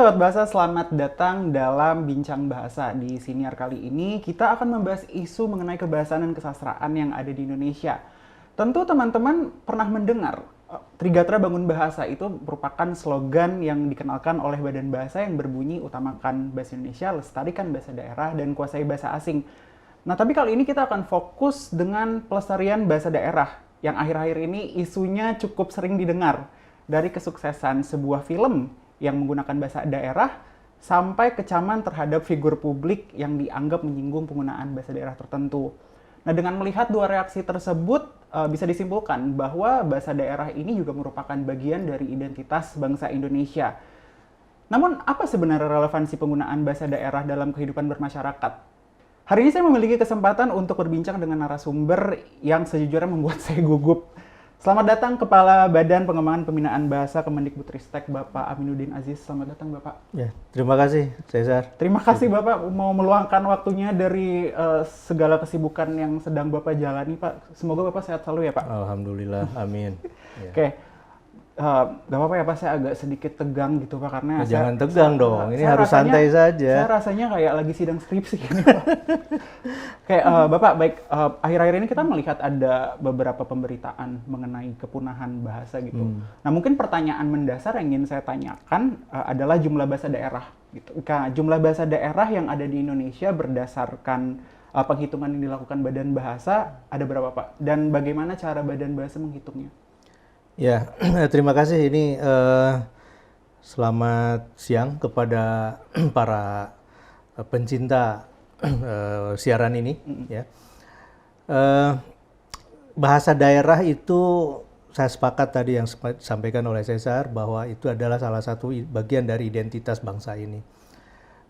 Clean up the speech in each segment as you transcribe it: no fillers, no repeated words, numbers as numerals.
Sobat Bahasa, selamat datang dalam Bincang Bahasa. Di siniar kali ini kita akan membahas isu mengenai kebahasaan dan kesastraan yang ada di Indonesia. Tentu teman-teman pernah mendengar Trigatra Bangun Bahasa itu merupakan slogan yang dikenalkan oleh Badan Bahasa yang berbunyi utamakan bahasa Indonesia, lestarikan bahasa daerah, dan kuasai bahasa asing. Nah, tapi kali ini kita akan fokus dengan pelestarian bahasa daerah yang akhir-akhir ini isunya cukup sering didengar. Dari kesuksesan sebuah film yang menggunakan bahasa daerah sampai kecaman terhadap figur publik yang dianggap menyinggung penggunaan bahasa daerah tertentu. Nah, dengan melihat dua reaksi tersebut, bisa disimpulkan bahwa bahasa daerah ini juga merupakan bagian dari identitas bangsa Indonesia. Namun, apa sebenarnya relevansi penggunaan bahasa daerah dalam kehidupan bermasyarakat? Hari ini saya memiliki kesempatan untuk berbincang dengan narasumber yang sejujurnya membuat saya gugup. Selamat datang Kepala Badan Pengembangan Pembinaan Bahasa Kemendikbudristek, Bapak Aminuddin Aziz. Selamat datang, Bapak. Ya, terima kasih, Cesar. Terima kasih, Bapak, mau meluangkan waktunya dari segala kesibukan yang sedang Bapak jalani, Pak. Semoga Bapak sehat selalu ya, Pak. Alhamdulillah, amin. Ya. Oke. Gak apa-apa ya Pak, saya agak sedikit tegang gitu Pak, karena jangan tegang dong, ini harus santai saja. Saya rasanya kayak lagi sidang skripsi gini Pak. Kayak Bapak, baik, akhir-akhir ini kita melihat ada beberapa pemberitaan mengenai kepunahan bahasa gitu. Nah, mungkin pertanyaan mendasar yang ingin saya tanyakan adalah jumlah bahasa daerah gitu. Jumlah bahasa daerah yang ada di Indonesia berdasarkan penghitungan yang dilakukan Badan Bahasa ada berapa Pak? Dan bagaimana cara Badan Bahasa menghitungnya? Ya, terima kasih. Ini selamat siang kepada para pencinta siaran ini. Ya, bahasa daerah itu saya sepakat tadi yang disampaikan oleh Cesar bahwa itu adalah salah satu bagian dari identitas bangsa ini.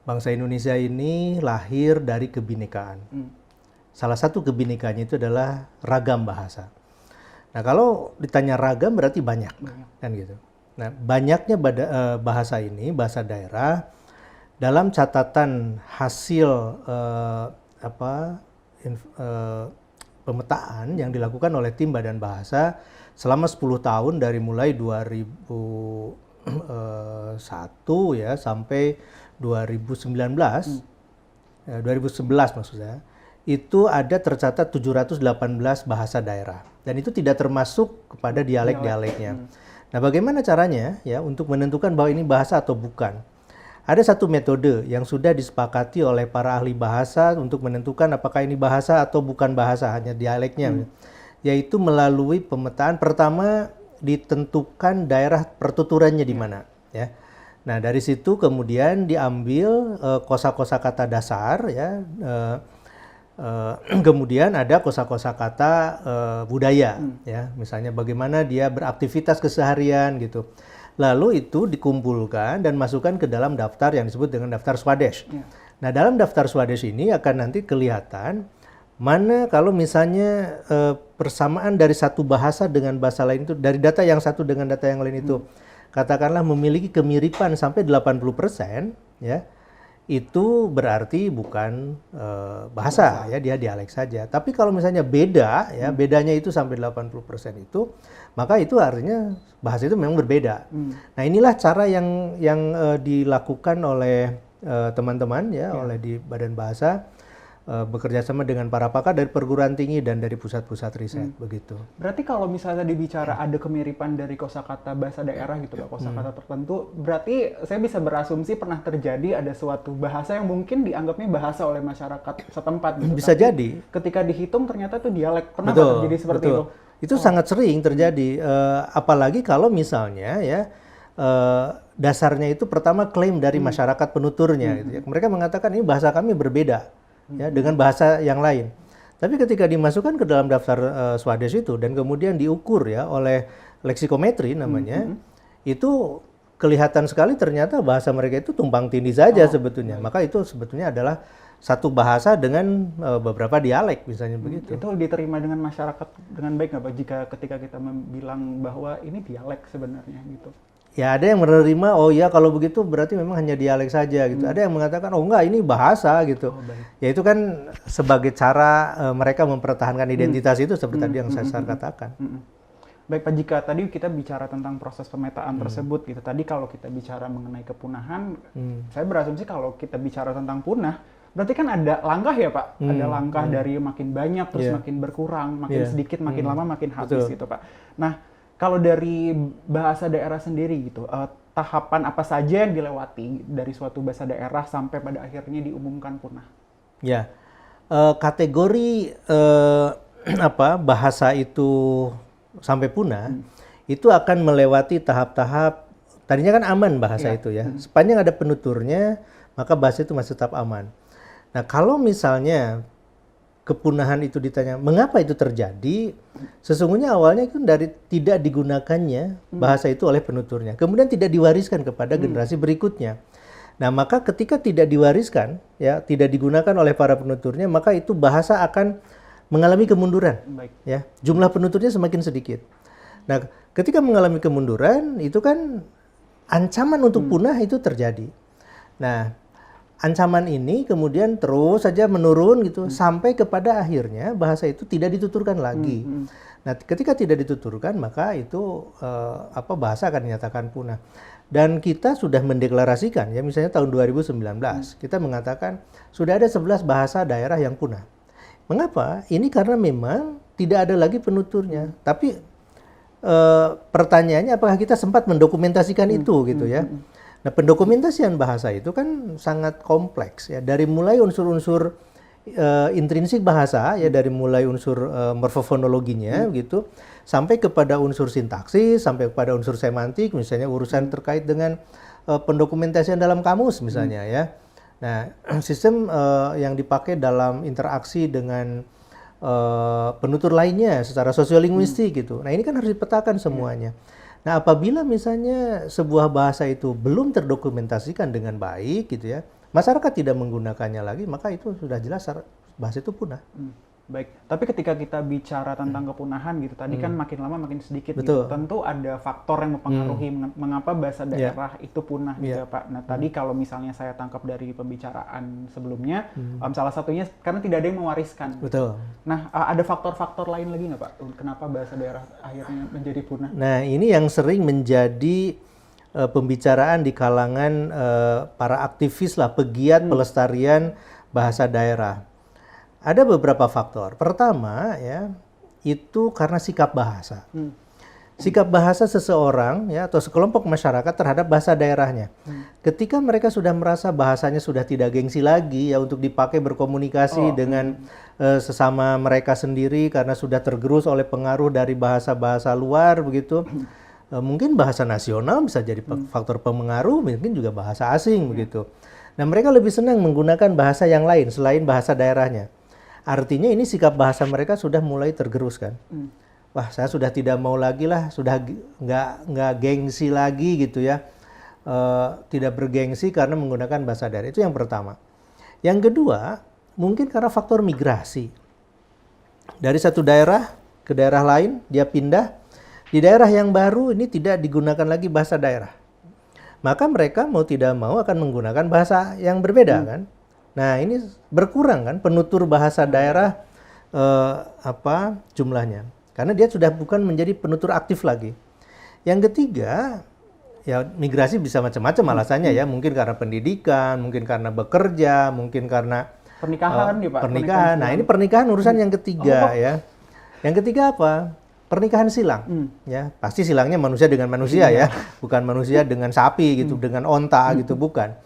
Bangsa Indonesia ini lahir dari kebinekaan. Salah satu kebinekaannya itu adalah ragam bahasa. Nah, kalau ditanya ragam berarti banyak, kan gitu. Nah, banyaknya bahasa ini, bahasa daerah, dalam catatan hasil pemetaan yang dilakukan oleh tim Badan Bahasa selama 10 tahun dari mulai 2001 ya sampai 2011 maksud saya. Itu ada tercatat 718 bahasa daerah dan itu tidak termasuk kepada dialek-dialeknya. Nah, bagaimana caranya ya untuk menentukan bahwa ini bahasa atau bukan? Ada satu metode yang sudah disepakati oleh para ahli bahasa untuk menentukan apakah ini bahasa atau bukan bahasa, hanya dialeknya, yaitu melalui pemetaan. Pertama ditentukan daerah pertuturannya di mana, ya. Nah, dari situ kemudian diambil kosa-kosa kata dasar, ya. Kemudian ada kosa-kosa kata budaya, ya, misalnya bagaimana dia beraktivitas keseharian gitu. Lalu itu dikumpulkan dan masukkan ke dalam daftar yang disebut dengan daftar Swadesh. Nah, dalam daftar Swadesh ini akan nanti kelihatan mana kalau misalnya persamaan dari satu bahasa dengan bahasa lain itu, dari data yang satu dengan data yang lain itu, katakanlah memiliki kemiripan sampai 80%, ya. Itu berarti bukan bahasa, ya, dia dialek saja. Tapi kalau misalnya beda, ya, bedanya itu sampai 80% itu, maka itu artinya bahasa itu memang berbeda. Nah, inilah cara yang dilakukan oleh teman-teman, ya, oleh di Badan Bahasa, bekerja sama dengan para pakar dari perguruan tinggi dan dari pusat-pusat riset, begitu. Berarti kalau misalnya dibicara ada kemiripan dari kosakata bahasa daerah gitu Pak, kosakata tertentu, berarti saya bisa berasumsi pernah terjadi ada suatu bahasa yang mungkin dianggapnya bahasa oleh masyarakat setempat gitu. Bisa jadi. Ketika dihitung ternyata itu dialek. Pernah terjadi seperti itu? Itu sangat sering terjadi, apalagi kalau misalnya, ya, dasarnya itu pertama klaim dari masyarakat penuturnya, gitu, ya. Mereka mengatakan ini bahasa kami berbeda, ya, dengan bahasa yang lain. Tapi ketika dimasukkan ke dalam daftar Swadesh itu dan kemudian diukur, ya, oleh leksikometri namanya, itu kelihatan sekali ternyata bahasa mereka itu tumpang tindih saja sebetulnya. Maka itu sebetulnya adalah satu bahasa dengan beberapa dialek, misalnya begitu. Itu diterima dengan masyarakat dengan baik nggak Pak jika ketika kita bilang bahwa ini dialek sebenarnya gitu? Ya, ada yang menerima, oh ya kalau begitu berarti memang hanya dialek saja gitu. Ada yang mengatakan, oh enggak, ini bahasa gitu. Ya itu kan sebagai cara mereka mempertahankan identitas itu seperti tadi yang saya katakan. Baik Pak, jika tadi kita bicara tentang proses pemetaan tersebut gitu. Tadi kalau kita bicara mengenai kepunahan, saya berasumsi kalau kita bicara tentang punah, berarti kan ada langkah ya Pak? Ada langkah dari makin banyak terus makin berkurang, makin sedikit, makin lama makin habis gitu Pak. Nah, kalau dari bahasa daerah sendiri gitu, tahapan apa saja yang dilewati dari suatu bahasa daerah sampai pada akhirnya diumumkan punah? Ya, kategori bahasa itu sampai punah, itu akan melewati tahap-tahap, tadinya kan aman bahasa itu ya. Sepanjang ada penuturnya, maka bahasa itu masih tetap aman. Nah, kalau misalnya kepunahan itu ditanya, mengapa itu terjadi? Sesungguhnya awalnya itu dari tidak digunakannya bahasa itu oleh penuturnya. Kemudian tidak diwariskan kepada generasi berikutnya. Nah, maka ketika tidak diwariskan, ya, tidak digunakan oleh para penuturnya, maka itu bahasa akan mengalami kemunduran. Baik. Ya, jumlah penuturnya semakin sedikit. Nah, ketika mengalami kemunduran, itu kan ancaman untuk punah itu terjadi. Nah, ancaman ini kemudian terus saja menurun gitu sampai kepada akhirnya bahasa itu tidak dituturkan lagi. Nah, ketika tidak dituturkan, maka itu bahasa akan dinyatakan punah. Dan kita sudah mendeklarasikan ya, misalnya tahun 2019 kita mengatakan sudah ada 11 bahasa daerah yang punah. Mengapa? Ini karena memang tidak ada lagi penuturnya. Tapi pertanyaannya apakah kita sempat mendokumentasikan itu gitu ya. Nah, pendokumentasian bahasa itu kan sangat kompleks ya, dari mulai unsur-unsur intrinsik bahasa ya, dari mulai unsur morfofonologinya gitu sampai kepada unsur sintaksis, sampai kepada unsur semantik, misalnya urusan terkait dengan pendokumentasian dalam kamus misalnya ya. Nah, sistem yang dipakai dalam interaksi dengan penutur lainnya secara sosiolinguistik gitu. Nah, ini kan harus dipetakan semuanya. Nah, apabila misalnya sebuah bahasa itu belum terdokumentasikan dengan baik gitu ya, masyarakat tidak menggunakannya lagi, maka itu sudah jelas bahasa itu punah. Baik, tapi ketika kita bicara tentang kepunahan gitu, tadi kan makin lama makin sedikit Betul. gitu. Tentu ada faktor yang mempengaruhi mengapa bahasa daerah itu punah gitu ya Pak. Nah, tadi kalau misalnya saya tangkap dari pembicaraan sebelumnya, salah satunya karena tidak ada yang mewariskan. Betul. Nah, ada faktor-faktor lain lagi nggak Pak? Kenapa bahasa daerah akhirnya menjadi punah? Nah, ini yang sering menjadi pembicaraan di kalangan para aktivis lah, pegiat pelestarian bahasa daerah. Ada beberapa faktor. Pertama ya, itu karena sikap bahasa. Sikap bahasa seseorang ya atau sekelompok masyarakat terhadap bahasa daerahnya. Ketika mereka sudah merasa bahasanya sudah tidak gengsi lagi ya untuk dipakai berkomunikasi dengan sesama mereka sendiri karena sudah tergerus oleh pengaruh dari bahasa-bahasa luar begitu. Mungkin bahasa nasional bisa jadi faktor pemengaruh, mungkin juga bahasa asing begitu. Nah, mereka lebih senang menggunakan bahasa yang lain selain bahasa daerahnya. Artinya ini sikap bahasa mereka sudah mulai tergerus kan. Wah, saya sudah tidak mau lagi lah, sudah nggak gengsi lagi gitu ya. Tidak bergengsi karena menggunakan bahasa daerah. Itu yang pertama. Yang kedua, mungkin karena faktor migrasi. Dari satu daerah ke daerah lain, dia pindah. Di daerah yang baru ini tidak digunakan lagi bahasa daerah. Maka mereka mau tidak mau akan menggunakan bahasa yang berbeda kan. Nah, ini berkurang kan penutur bahasa daerah jumlahnya. Karena dia sudah bukan menjadi penutur aktif lagi. Yang ketiga, ya migrasi bisa macam-macam alasannya ya. Mungkin karena pendidikan, mungkin karena bekerja, mungkin karena pernikahan nih Pak. Pernikahan. Nah, ini pernikahan urusan yang ketiga ya. Yang ketiga apa? Pernikahan silang. Ya, pasti silangnya manusia dengan manusia ya, bukan manusia dengan sapi gitu, dengan onta gitu, bukan.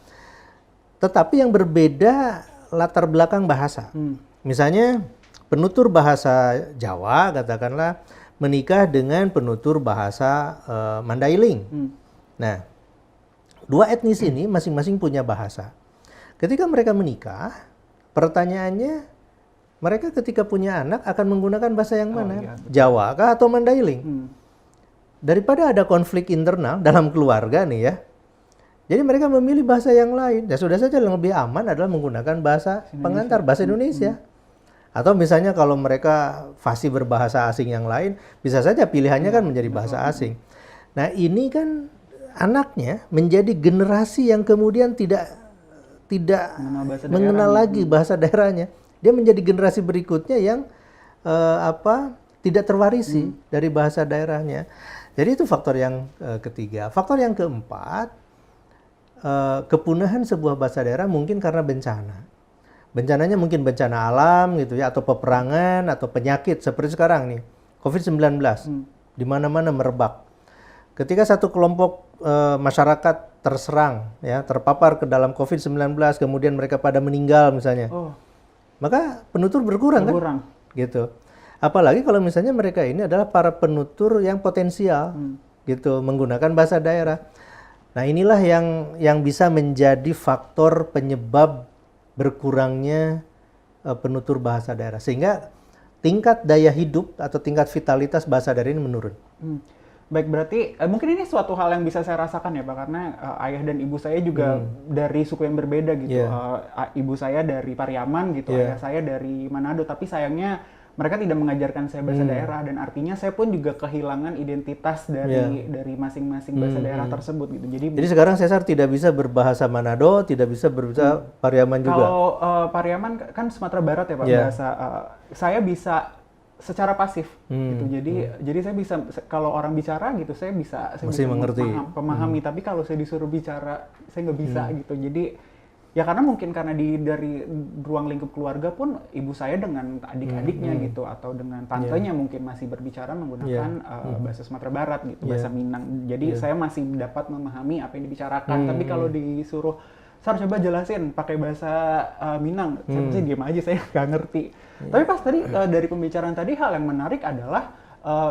Tetapi yang berbeda latar belakang bahasa. Misalnya penutur bahasa Jawa katakanlah menikah dengan penutur bahasa Mandailing. Nah, dua etnis ini masing-masing punya bahasa. Ketika mereka menikah, pertanyaannya mereka ketika punya anak akan menggunakan bahasa yang mana? Iya. Jawa kah atau Mandailing? Daripada ada konflik internal dalam keluarga nih ya. Jadi mereka memilih bahasa yang lain. Ya sudah saja yang lebih aman adalah menggunakan bahasa pengantar, bahasa Indonesia. Atau misalnya kalau mereka fasih berbahasa asing yang lain, bisa saja pilihannya kan menjadi bahasa asing. Nah, ini kan anaknya menjadi generasi yang kemudian tidak mengenal lagi bahasa daerahnya. Dia menjadi generasi berikutnya yang tidak terwarisi dari bahasa daerahnya. Jadi itu faktor yang ketiga. Faktor yang keempat, kepunahan sebuah bahasa daerah mungkin karena bencana. Bencananya mungkin bencana alam gitu ya, atau peperangan atau penyakit seperti sekarang nih, COVID-19 di mana-mana merebak. Ketika satu kelompok masyarakat terserang ya, terpapar ke dalam COVID-19, kemudian mereka pada meninggal misalnya. Maka penutur berkurang kan? Gitu. Apalagi kalau misalnya mereka ini adalah para penutur yang potensial gitu, menggunakan bahasa daerah. Nah, inilah yang bisa menjadi faktor penyebab berkurangnya penutur bahasa daerah, sehingga tingkat daya hidup atau tingkat vitalitas bahasa daerah ini menurun. Baik, berarti mungkin ini suatu hal yang bisa saya rasakan ya Pak, karena ayah dan ibu saya juga dari suku yang berbeda gitu. Ibu saya dari Pariaman gitu, ayah saya dari Manado, tapi sayangnya mereka tidak mengajarkan saya bahasa daerah, dan artinya saya pun juga kehilangan identitas dari masing-masing bahasa daerah tersebut gitu. Jadi sekarang Cesar tidak bisa berbahasa Manado, tidak bisa berbahasa Pariaman juga. Kalau Pariaman kan Sumatera Barat ya Pak, bahasa saya bisa secara pasif gitu. Jadi saya bisa, kalau orang bicara gitu saya bisa mengerti, memahami, tapi kalau saya disuruh bicara saya nggak bisa gitu. Jadi ya karena mungkin karena dari ruang lingkup keluarga pun ibu saya dengan adik-adiknya gitu, atau dengan tantenya mungkin masih berbicara menggunakan bahasa Sumatera Barat gitu, bahasa Minang. Jadi saya masih dapat memahami apa yang dibicarakan. Tapi kalau disuruh, Sar coba jelasin pakai bahasa Minang, saya pasti diam aja, saya nggak ngerti. Tapi pas tadi dari pembicaraan tadi, hal yang menarik adalah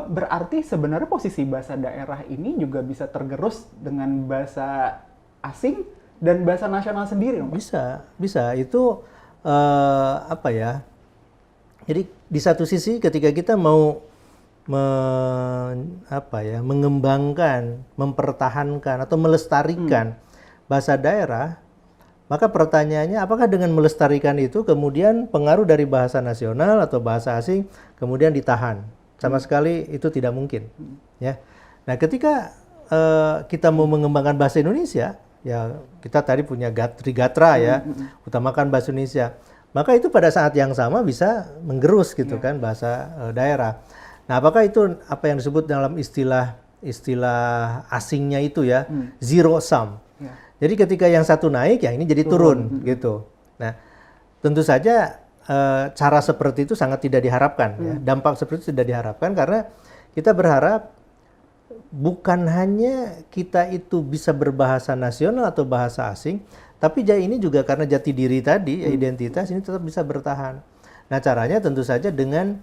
berarti sebenarnya posisi bahasa daerah ini juga bisa tergerus dengan bahasa asing dan bahasa nasional sendiri dong, Pak? Bisa. Itu apa ya? Jadi di satu sisi ketika kita mau mengembangkan, mempertahankan atau melestarikan bahasa daerah, maka pertanyaannya, apakah dengan melestarikan itu kemudian pengaruh dari bahasa nasional atau bahasa asing kemudian ditahan? Sama sekali itu tidak mungkin. Ya. Nah, ketika kita mau mengembangkan bahasa Indonesia, ya kita tadi punya Trigatra ya, utamakan bahasa Indonesia. Maka itu pada saat yang sama bisa menggerus gitu kan bahasa daerah. Nah, apakah itu apa yang disebut dalam istilah asingnya itu ya, zero sum. Jadi ketika yang satu naik, ya ini jadi turun gitu. Nah, tentu saja cara seperti itu sangat tidak diharapkan. Ya. Dampak seperti itu tidak diharapkan karena kita berharap bukan hanya kita itu bisa berbahasa nasional atau bahasa asing, tapi ini juga karena jati diri tadi, identitas ini tetap bisa bertahan. Nah, caranya tentu saja dengan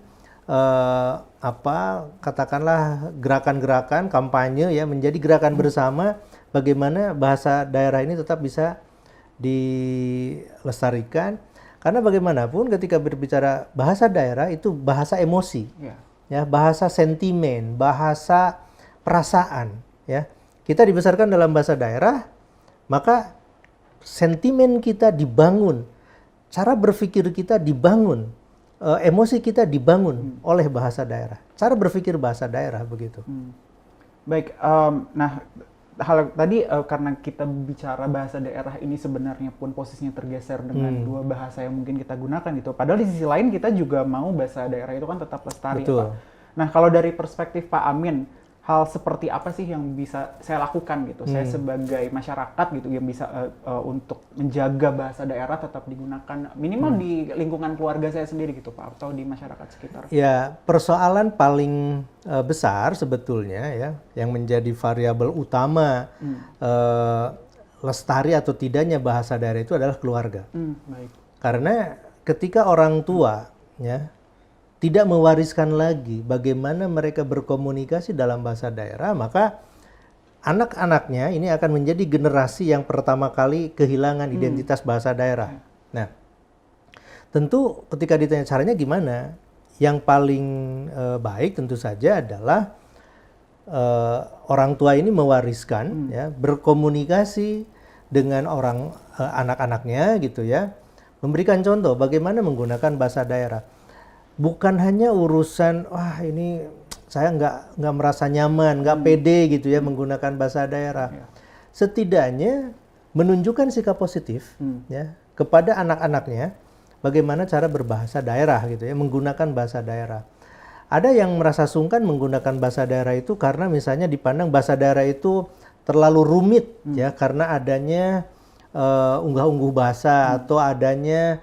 katakanlah gerakan-gerakan kampanye ya, menjadi gerakan bersama bagaimana bahasa daerah ini tetap bisa dilestarikan. Karena bagaimanapun ketika berbicara bahasa daerah itu bahasa emosi, ya, bahasa sentimen, bahasa perasaan, ya. Kita dibesarkan dalam bahasa daerah, maka sentimen kita dibangun, cara berpikir kita dibangun, emosi kita dibangun oleh bahasa daerah, cara berpikir bahasa daerah begitu. Baik, nah hal tadi karena kita bicara bahasa daerah ini sebenarnya pun posisinya tergeser dengan dua bahasa yang mungkin kita gunakan gitu. Padahal di sisi lain kita juga mau bahasa daerah itu kan tetap lestari. Betul. Pak. Nah, kalau dari perspektif Pak Amin, hal seperti apa sih yang bisa saya lakukan gitu? Saya sebagai masyarakat gitu yang bisa untuk menjaga bahasa daerah tetap digunakan minimal di lingkungan keluarga saya sendiri gitu Pak, atau di masyarakat sekitar. Ya, persoalan paling besar sebetulnya ya yang menjadi variabel utama lestari atau tidaknya bahasa daerah itu adalah keluarga. Baik. Karena ketika orang tua ya tidak mewariskan lagi bagaimana mereka berkomunikasi dalam bahasa daerah, maka anak-anaknya ini akan menjadi generasi yang pertama kali kehilangan identitas bahasa daerah. Nah, tentu ketika ditanya caranya gimana, yang paling baik tentu saja adalah orang tua ini mewariskan, ya, berkomunikasi dengan anak-anaknya gitu ya, memberikan contoh bagaimana menggunakan bahasa daerah. Bukan hanya urusan, wah ini saya nggak merasa nyaman, nggak pede gitu ya menggunakan bahasa daerah. Setidaknya menunjukkan sikap positif ya kepada anak-anaknya bagaimana cara berbahasa daerah gitu ya, menggunakan bahasa daerah. Ada yang merasa sungkan menggunakan bahasa daerah itu karena misalnya dipandang bahasa daerah itu terlalu rumit ya, karena adanya unggah-ungguh bahasa atau adanya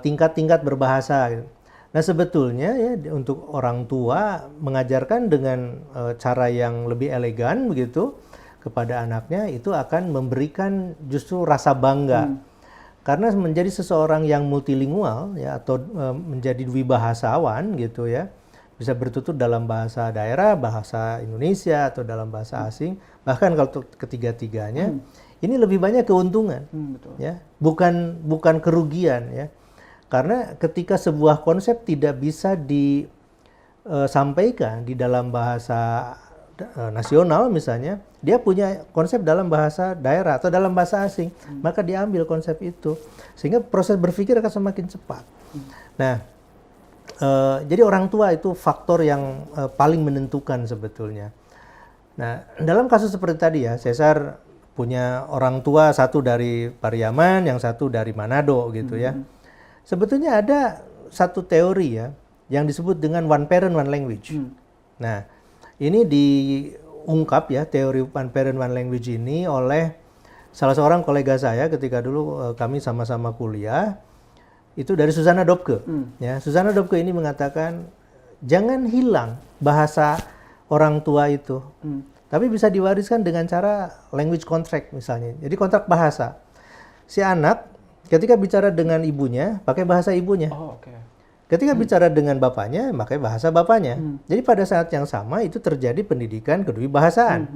tingkat-tingkat berbahasa gitu. Nah sebetulnya ya untuk orang tua mengajarkan dengan cara yang lebih elegan begitu kepada anaknya itu akan memberikan justru rasa bangga. Karena menjadi seseorang yang multilingual ya atau menjadi dwibahasawan gitu ya, bisa bertutur dalam bahasa daerah, bahasa Indonesia atau dalam bahasa asing, bahkan kalau ketiga-tiganya ini lebih banyak keuntungan Betul. ya, bukan kerugian ya. Karena ketika sebuah konsep tidak bisa disampaikan di dalam bahasa nasional misalnya, dia punya konsep dalam bahasa daerah atau dalam bahasa asing, maka diambil konsep itu sehingga proses berpikir akan semakin cepat. Nah, jadi orang tua itu faktor yang paling menentukan sebetulnya. Nah, dalam kasus seperti tadi ya, Cesar punya orang tua, satu dari Pariaman, yang satu dari Manado gitu ya. Sebetulnya ada satu teori ya yang disebut dengan one parent one language. Nah, ini diungkap ya teori one parent one language ini oleh salah seorang kolega saya ketika dulu kami sama-sama kuliah, itu dari Susanna Dobke. Ya, Susanna Dobke ini mengatakan jangan hilang bahasa orang tua itu, tapi bisa diwariskan dengan cara language contract misalnya. Jadi kontrak bahasa. Si anak ketika bicara dengan ibunya, pakai bahasa ibunya. Oh, oke. Ketika bicara dengan bapaknya, pakai bahasa bapaknya. Jadi pada saat yang sama itu terjadi pendidikan kedwibahasaan.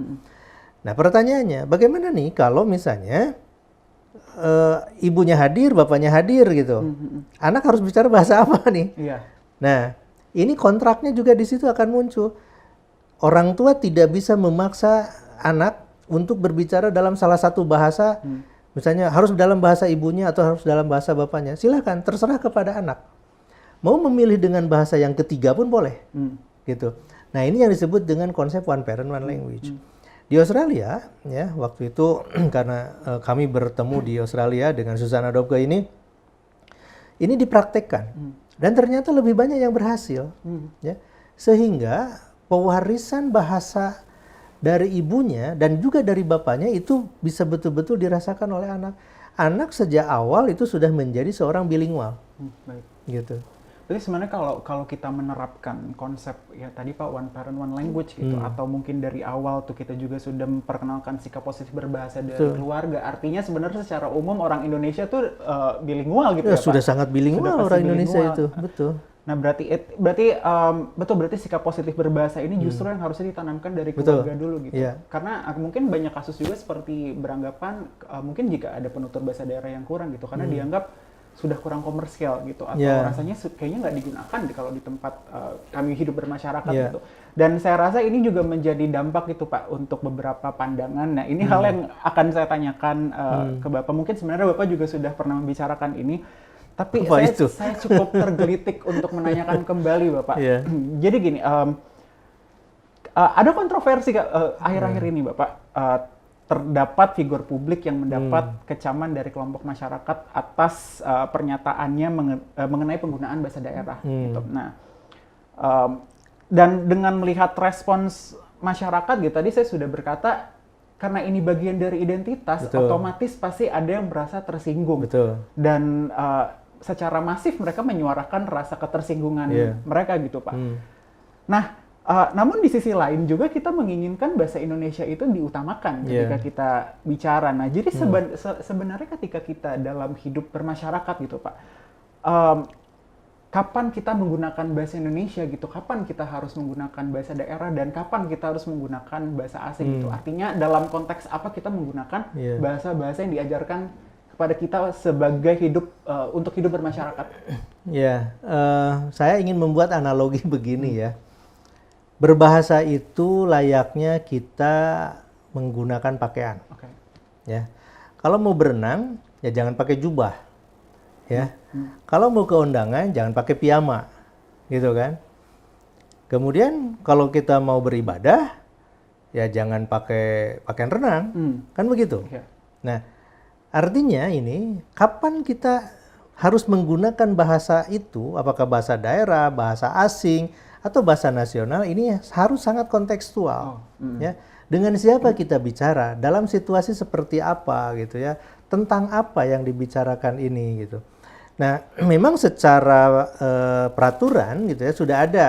Nah pertanyaannya, bagaimana nih kalau misalnya ibunya hadir, bapaknya hadir gitu. Anak harus bicara bahasa apa nih? Iya. Nah, ini kontraknya juga di situ akan muncul. Orang tua tidak bisa memaksa anak untuk berbicara dalam salah satu bahasa. Misalnya harus dalam bahasa ibunya atau harus dalam bahasa bapaknya. Silakan, terserah kepada anak. Mau memilih dengan bahasa yang ketiga pun boleh. Gitu. Nah, ini yang disebut dengan konsep one parent one language. Di Australia, ya waktu itu karena kami bertemu di Australia dengan Susanna Dobke ini dipraktekkan dan ternyata lebih banyak yang berhasil, ya sehingga pewarisan bahasa dari ibunya dan juga dari bapaknya itu bisa betul-betul dirasakan oleh anak. Anak sejak awal itu sudah menjadi seorang bilingual, Baik. gitu. Jadi sebenarnya kalau kita menerapkan konsep ya tadi Pak one parent one language gitu atau mungkin dari awal tuh kita juga sudah memperkenalkan sikap positif berbahasa dari keluarga, artinya sebenarnya secara umum orang Indonesia tuh bilingual gitu ya, Sudah Pak? sangat bilingual Sudah pasti orang Indonesia bilingual. itu, betul. Nah berarti sikap positif berbahasa ini justru yang harusnya ditanamkan dari Betul. keluarga dulu gitu. Iya. Karena mungkin banyak kasus juga seperti beranggapan mungkin jika ada penutur bahasa daerah yang kurang gitu karena dianggap sudah kurang komersial gitu atau rasanya kayaknya nggak digunakan kalau di tempat kami hidup bermasyarakat gitu. Dan saya rasa ini juga menjadi dampak gitu Pak untuk beberapa pandangan. Nah ini hal yang akan saya tanyakan ke Bapak. Mungkin sebenarnya Bapak juga sudah pernah membicarakan ini. Tapi saya cukup tergelitik untuk menanyakan kembali Bapak. Jadi gini, ada kontroversi akhir-akhir ini Bapak. Terdapat figur publik yang mendapat kecaman dari kelompok masyarakat atas pernyataannya mengenai penggunaan bahasa daerah. Gitu. Nah, dan dengan melihat respons masyarakat, gitu tadi saya sudah berkata karena ini bagian dari identitas, otomatis pasti ada yang merasa tersinggung. Dan secara masif mereka menyuarakan rasa ketersinggungan mereka gitu Pak. Nah. Namun di sisi lain juga kita menginginkan bahasa Indonesia itu diutamakan ketika kita bicara. Nah, jadi sebenarnya ketika kita dalam hidup bermasyarakat gitu Pak, kapan kita menggunakan bahasa Indonesia gitu, kapan kita harus menggunakan bahasa daerah dan kapan kita harus menggunakan bahasa asing gitu. Artinya dalam konteks apa kita menggunakan bahasa-bahasa yang diajarkan kepada kita sebagai untuk hidup bermasyarakat. Saya ingin membuat analogi begini ya. Berbahasa itu layaknya kita menggunakan pakaian. Ya. Kalau mau berenang, ya jangan pakai jubah. Ya. Kalau mau ke undangan, jangan pakai piyama. Gitu kan. Kemudian kalau kita mau beribadah, ya jangan pakai pakaian renang. Kan begitu. Nah, artinya ini, kapan kita harus menggunakan bahasa itu, apakah bahasa daerah, bahasa asing, atau bahasa nasional ini harus sangat kontekstual. Oh, Ya, dengan siapa kita bicara, dalam situasi seperti apa gitu ya, tentang apa yang dibicarakan ini gitu. Nah, memang secara peraturan gitu ya sudah ada.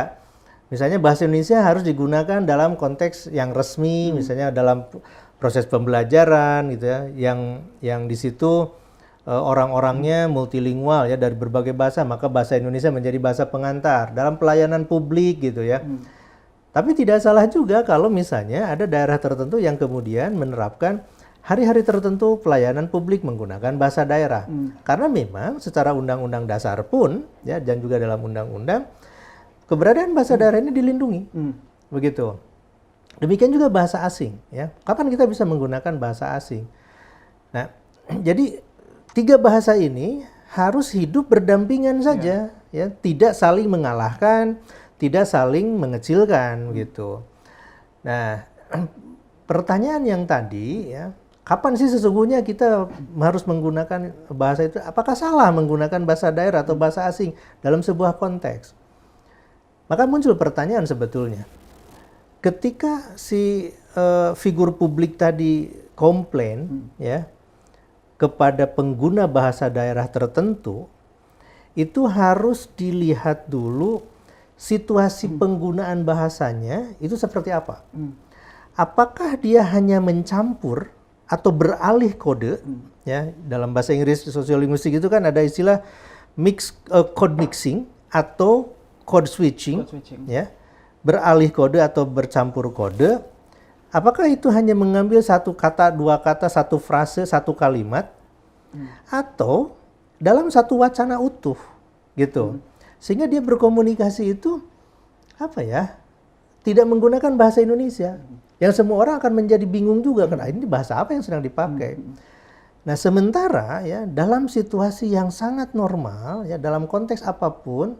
Misalnya bahasa Indonesia harus digunakan dalam konteks yang resmi, misalnya dalam proses pembelajaran gitu ya, yang di situ orang-orangnya multilingual ya dari berbagai bahasa, maka bahasa Indonesia menjadi bahasa pengantar dalam pelayanan publik gitu ya. Tapi tidak salah juga kalau misalnya ada daerah tertentu yang kemudian menerapkan hari-hari tertentu pelayanan publik menggunakan bahasa daerah. Karena memang secara undang-undang dasar pun ya dan juga dalam undang-undang keberadaan bahasa daerah ini dilindungi. Begitu. Demikian juga bahasa asing ya. Kapan kita bisa menggunakan bahasa asing? Nah, jadi 3 bahasa ini harus hidup berdampingan saja ya, tidak saling mengalahkan, tidak saling mengecilkan gitu. Nah, pertanyaan yang tadi ya, kapan sih sesungguhnya kita harus menggunakan bahasa itu? Apakah salah menggunakan bahasa daerah atau bahasa asing dalam sebuah konteks? Maka muncul pertanyaan sebetulnya. Ketika si figur publik tadi komplain ya kepada pengguna bahasa daerah tertentu, itu harus dilihat dulu situasi penggunaan bahasanya itu seperti apa. Apakah dia hanya mencampur atau beralih kode, ya dalam bahasa Inggris sosiolinguistik itu kan ada istilah code mixing atau code switching, ya beralih kode atau bercampur kode. Apakah itu hanya mengambil satu kata, dua kata, satu frase, satu kalimat, atau dalam satu wacana utuh, gitu, sehingga dia berkomunikasi itu apa ya? Tidak menggunakan bahasa Indonesia. Yang semua orang akan menjadi bingung juga kan, ini bahasa apa yang sedang dipakai. Nah, sementara ya dalam situasi yang sangat normal ya dalam konteks apapun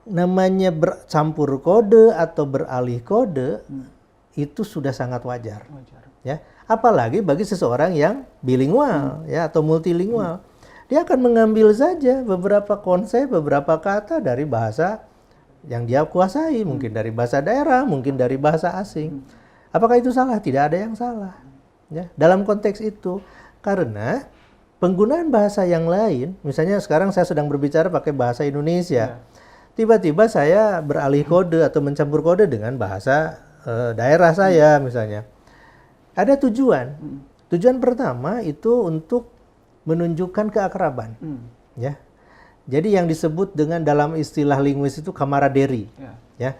namanya bercampur kode atau beralih kode itu sudah sangat wajar. Ya, apalagi bagi seseorang yang bilingual ya atau multilingual. Dia akan mengambil saja beberapa konsep, beberapa kata dari bahasa yang dia kuasai, mungkin dari bahasa daerah, mungkin dari bahasa asing. Apakah itu salah? Tidak ada yang salah. Ya, dalam konteks itu, karena penggunaan bahasa yang lain, misalnya sekarang saya sedang berbicara pakai bahasa Indonesia, tiba-tiba saya beralih kode atau mencampur kode dengan bahasa daerah saya misalnya. Ada tujuan. Tujuan pertama itu untuk menunjukkan keakraban. Ya. Jadi yang disebut dengan dalam istilah linguis itu camaraderie, ya.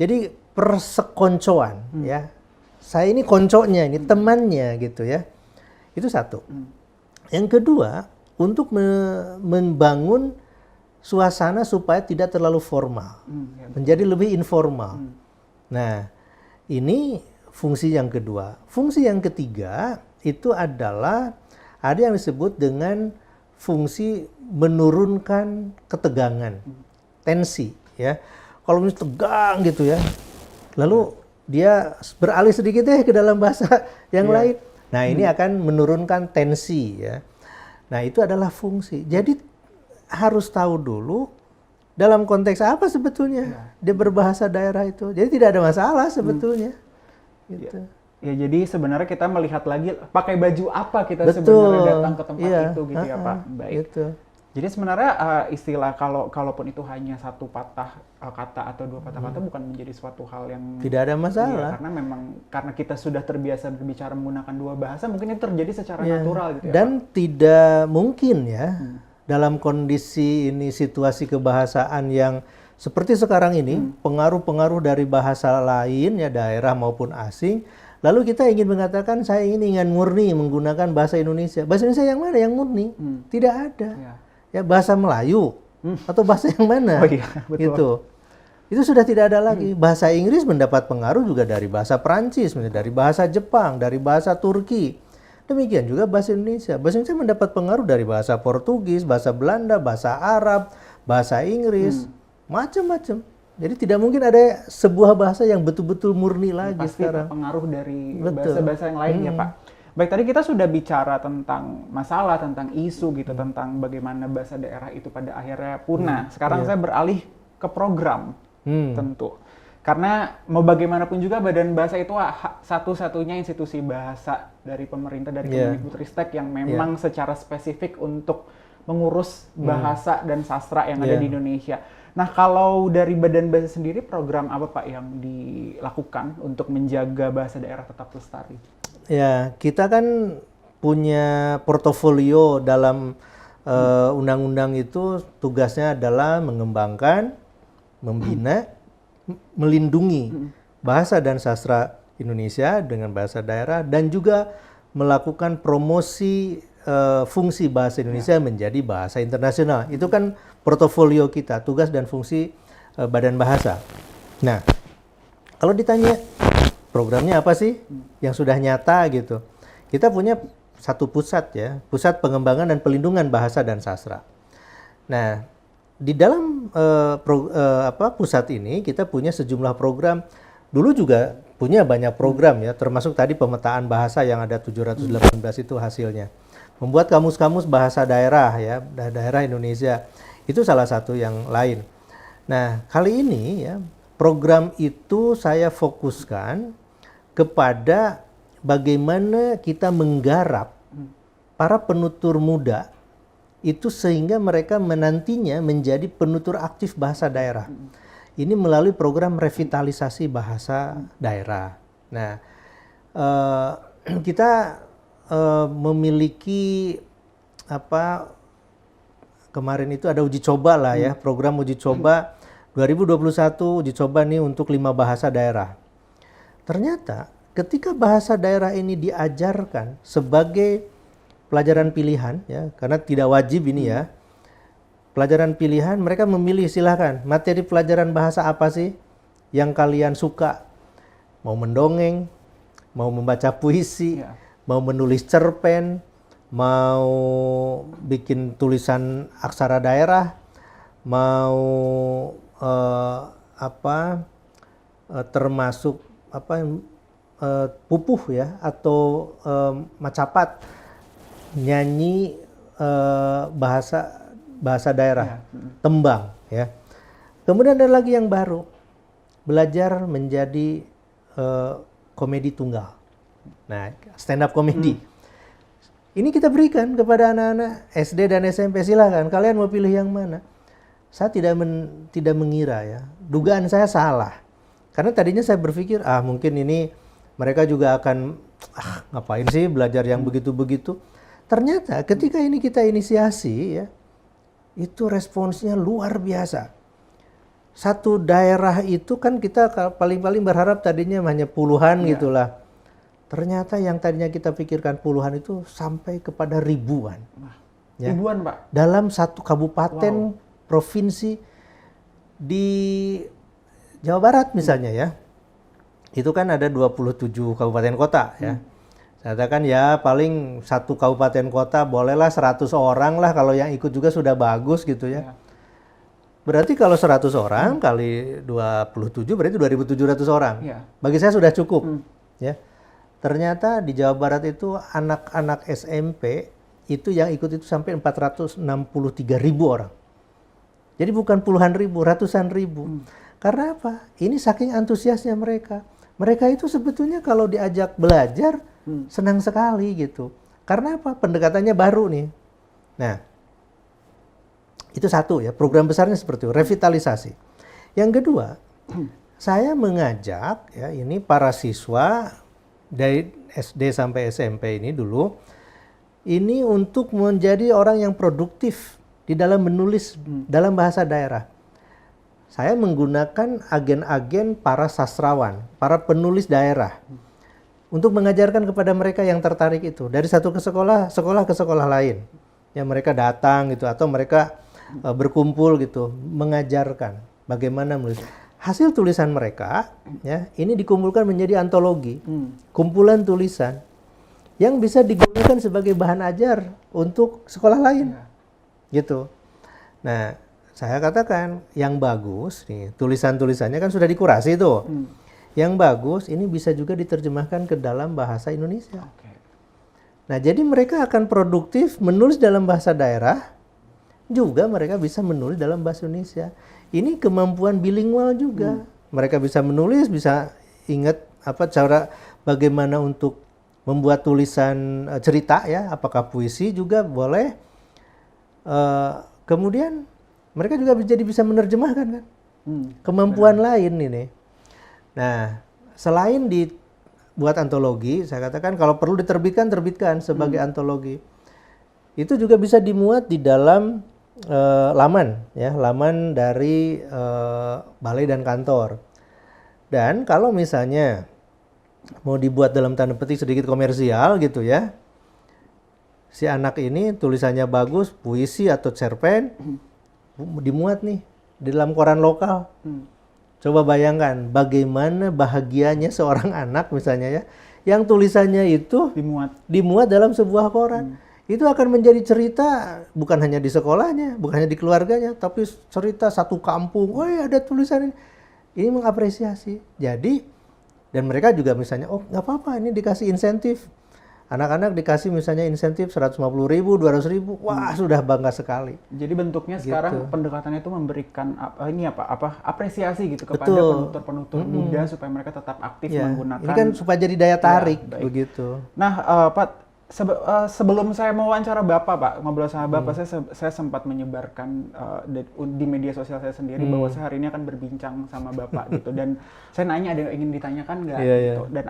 Jadi persekoncoan, ya. Saya ini konconya, ini temannya, gitu ya. Itu satu. Yang kedua, untuk membangun suasana supaya tidak terlalu formal, menjadi lebih informal. Nah, ini fungsi yang kedua. Fungsi yang ketiga itu adalah ada yang disebut dengan fungsi menurunkan ketegangan, tensi, ya. Kalau misalnya tegang gitu ya, lalu dia beralih sedikit ke dalam bahasa yang lain. Nah, ini akan menurunkan tensi, ya. Nah, itu adalah fungsi. Jadi harus tahu dulu dalam konteks apa sebetulnya dia berbahasa daerah itu. Jadi tidak ada masalah sebetulnya. Gitu. Ya, jadi sebenarnya kita melihat lagi pakai baju apa kita sebenarnya datang ke tempat itu gitu ya Pak. Baik. Gitu. Jadi sebenarnya istilah kalaupun itu hanya satu patah kata atau dua patah kata bukan menjadi suatu hal yang tidak ada masalah. Iya, karena memang karena kita sudah terbiasa berbicara menggunakan dua bahasa, mungkin itu terjadi secara natural gitu ya. Dan Pak? Tidak mungkin ya dalam kondisi ini situasi kebahasaan yang seperti sekarang ini, pengaruh-pengaruh dari bahasa lain ya daerah maupun asing. Lalu kita ingin mengatakan saya ingin murni menggunakan bahasa Indonesia. Bahasa Indonesia yang mana yang murni? Tidak ada. Ya bahasa Melayu atau bahasa yang mana? Oh iya, betul. Itu sudah tidak ada lagi. Bahasa Inggris mendapat pengaruh juga dari bahasa Perancis, dari bahasa Jepang, dari bahasa Turki. Demikian juga bahasa Indonesia. Bahasa Indonesia mendapat pengaruh dari bahasa Portugis, bahasa Belanda, bahasa Arab, bahasa Inggris, macam-macam. Jadi tidak mungkin ada sebuah bahasa yang betul-betul murni lagi pasti sekarang. Pengaruh dari bahasa-bahasa yang lain ya Pak. Baik, tadi kita sudah bicara tentang masalah, tentang isu gitu, tentang bagaimana bahasa daerah itu pada akhirnya punah. Sekarang saya beralih ke program. Tentu. Karena mau bagaimanapun juga Badan Bahasa itu satu-satunya institusi bahasa dari pemerintah, dari Kemendikbudristek yang memang secara spesifik untuk mengurus bahasa dan sastra yang ada di Indonesia. Nah, kalau dari Badan Bahasa sendiri, program apa Pak yang dilakukan untuk menjaga bahasa daerah tetap lestari? Ya, kita kan punya portofolio dalam undang-undang itu tugasnya adalah mengembangkan, membina, melindungi bahasa dan sastra Indonesia dengan bahasa daerah dan juga melakukan promosi fungsi bahasa Indonesia menjadi bahasa internasional. Itu kan portofolio kita, tugas dan fungsi Badan Bahasa. Nah, kalau ditanya programnya apa sih yang sudah nyata gitu, kita punya satu pusat ya, Pusat Pengembangan dan Pelindungan Bahasa dan Sastra. Nah, di dalam pusat ini kita punya sejumlah program. Dulu juga punya banyak program ya, termasuk tadi pemetaan bahasa yang ada 718 itu hasilnya. Membuat kamus-kamus bahasa daerah ya, daerah Indonesia. Itu salah satu yang lain. Nah, kali ini ya, program itu saya fokuskan kepada bagaimana kita menggarap para penutur muda itu sehingga mereka menantinya menjadi penutur aktif bahasa daerah. Ini melalui program revitalisasi bahasa daerah. Nah, kita memiliki kemarin itu ada uji coba lah ya, program uji coba 2021 uji coba nih untuk 5 bahasa daerah. Ternyata ketika bahasa daerah ini diajarkan sebagai pelajaran pilihan ya, karena tidak wajib ini ya. Pelajaran pilihan mereka memilih, silahkan materi pelajaran bahasa apa sih yang kalian suka. Mau mendongeng, mau membaca puisi, mau menulis cerpen, mau bikin tulisan aksara daerah, mau termasuk pupuh ya atau macapat, nyanyi bahasa daerah, tembang ya. Kemudian ada lagi yang baru, belajar menjadi komedi tunggal. Nah, stand up komedi. Ini kita berikan kepada anak-anak SD dan SMP, silakan kalian mau pilih yang mana. Saya tidak mengira ya, dugaan saya salah. Karena tadinya saya berpikir mungkin ini mereka juga akan ngapain sih belajar yang begitu-begitu. Ternyata ketika ini kita inisiasi ya, itu responsnya luar biasa. Satu daerah itu kan kita paling-paling berharap tadinya hanya puluhan gitulah. Ternyata yang tadinya kita pikirkan puluhan itu sampai kepada ribuan. Ya. Ribuan Pak? Dalam satu kabupaten provinsi di Jawa Barat misalnya ya. Itu kan ada 27 kabupaten kota ya. Saya katakan ya paling satu kabupaten kota bolehlah 100 orang lah, kalau yang ikut juga sudah bagus gitu ya. Berarti kalau 100 orang kali 27 berarti 2.700 orang. Bagi saya sudah cukup. Ya. Ternyata di Jawa Barat itu anak-anak SMP itu yang ikut itu sampai 463.000 orang. Jadi bukan puluhan ribu, ratusan ribu. Karena apa? Ini saking antusiasnya mereka. Mereka itu sebetulnya kalau diajak belajar senang sekali gitu. Karena apa? Pendekatannya baru nih. Nah, itu satu ya, program besarnya seperti itu, revitalisasi. Yang kedua, saya mengajak ya ini para siswa dari SD sampai SMP ini dulu, ini untuk menjadi orang yang produktif di dalam menulis dalam bahasa daerah. Saya menggunakan agen-agen para sastrawan, para penulis daerah, untuk mengajarkan kepada mereka yang tertarik itu dari satu sekolah ke sekolah lain. Ya mereka datang gitu atau mereka berkumpul gitu, mengajarkan bagaimana menulis. Hasil tulisan mereka ya ini dikumpulkan menjadi antologi, kumpulan tulisan yang bisa digunakan sebagai bahan ajar untuk sekolah lain. Gitu. Nah, saya katakan yang bagus nih, tulisan-tulisannya kan sudah dikurasi tuh. Yang bagus ini bisa juga diterjemahkan ke dalam bahasa Indonesia. Nah, jadi mereka akan produktif menulis dalam bahasa daerah, juga mereka bisa menulis dalam bahasa Indonesia. Ini kemampuan bilingual juga. Mereka bisa menulis, bisa ingat cara bagaimana untuk membuat tulisan cerita ya, apakah puisi juga boleh. Kemudian mereka juga jadi bisa menerjemahkan kan. Kemampuan lain ini. Nah, selain dibuat antologi, saya katakan kalau perlu diterbitkan, terbitkan sebagai antologi. Itu juga bisa dimuat di dalam laman ya, laman dari balai dan kantor. Dan kalau misalnya mau dibuat dalam tanda petik sedikit komersial gitu ya, si anak ini tulisannya bagus, puisi atau cerpen, dimuat nih di dalam koran lokal. Coba bayangkan bagaimana bahagianya seorang anak misalnya ya, yang tulisannya itu dimuat dalam sebuah koran. Itu akan menjadi cerita bukan hanya di sekolahnya, bukan hanya di keluarganya, tapi cerita satu kampung. Oh ya, ada tulisan ini. Ini mengapresiasi. Jadi, dan mereka juga misalnya, oh nggak apa-apa, ini dikasih insentif. Anak-anak dikasih misalnya insentif 150.000, 200.000, wah sudah bangga sekali. Jadi bentuknya gitu. Sekarang pendekatannya itu memberikan apresiasi gitu kepada penutur-penutur muda supaya mereka tetap aktif menggunakan. Ini kan supaya jadi daya tarik begitu. Nah, Pak, sebelum saya mewawancara Bapak, Pak, ngobrol sama Bapak, saya sempat menyebarkan di media sosial saya sendiri bahwa saya hari ini akan berbincang sama Bapak gitu, dan saya nanya ada yang ingin ditanyakan nggak gitu. Dan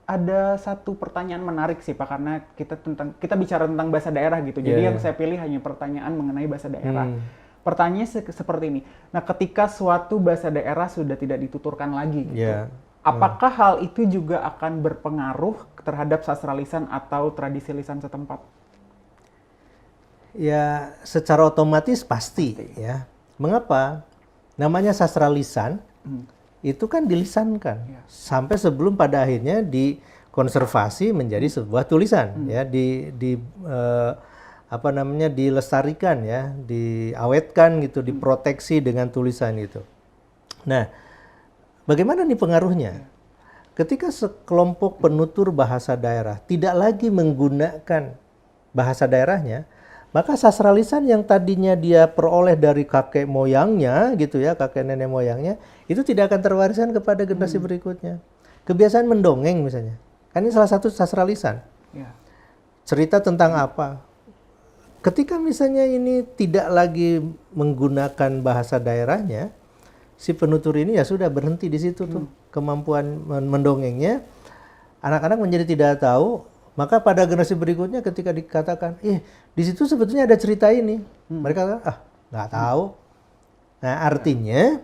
ada satu pertanyaan menarik sih Pak, karena kita bicara tentang bahasa daerah gitu. Jadi yang saya pilih hanya pertanyaan mengenai bahasa daerah. Pertanyaannya seperti ini. Nah, ketika suatu bahasa daerah sudah tidak dituturkan lagi gitu. Apakah hal itu juga akan berpengaruh terhadap sastra lisan atau tradisi lisan setempat? Ya, secara otomatis pasti. Ya. Mengapa? Namanya sastra lisan, itu kan dilisankan. Sampai sebelum pada akhirnya dikonservasi menjadi sebuah tulisan. Ya, dilestarikan, ya, diawetkan gitu, diproteksi dengan tulisan itu. Nah, bagaimana nih pengaruhnya? Ketika sekelompok penutur bahasa daerah tidak lagi menggunakan bahasa daerahnya, maka sastra lisan yang tadinya dia peroleh dari kakek moyangnya gitu ya, kakek nenek moyangnya, itu tidak akan terwariskan kepada generasi berikutnya. Kebiasaan mendongeng misalnya, kan ini salah satu sastra lisan. Cerita tentang apa? Ketika misalnya ini tidak lagi menggunakan bahasa daerahnya, si penutur ini ya sudah berhenti di situ tuh kemampuan mendongengnya. Anak-anak menjadi tidak tahu, maka pada generasi berikutnya ketika dikatakan, di situ sebetulnya ada cerita ini, mereka nggak tahu. Nah, artinya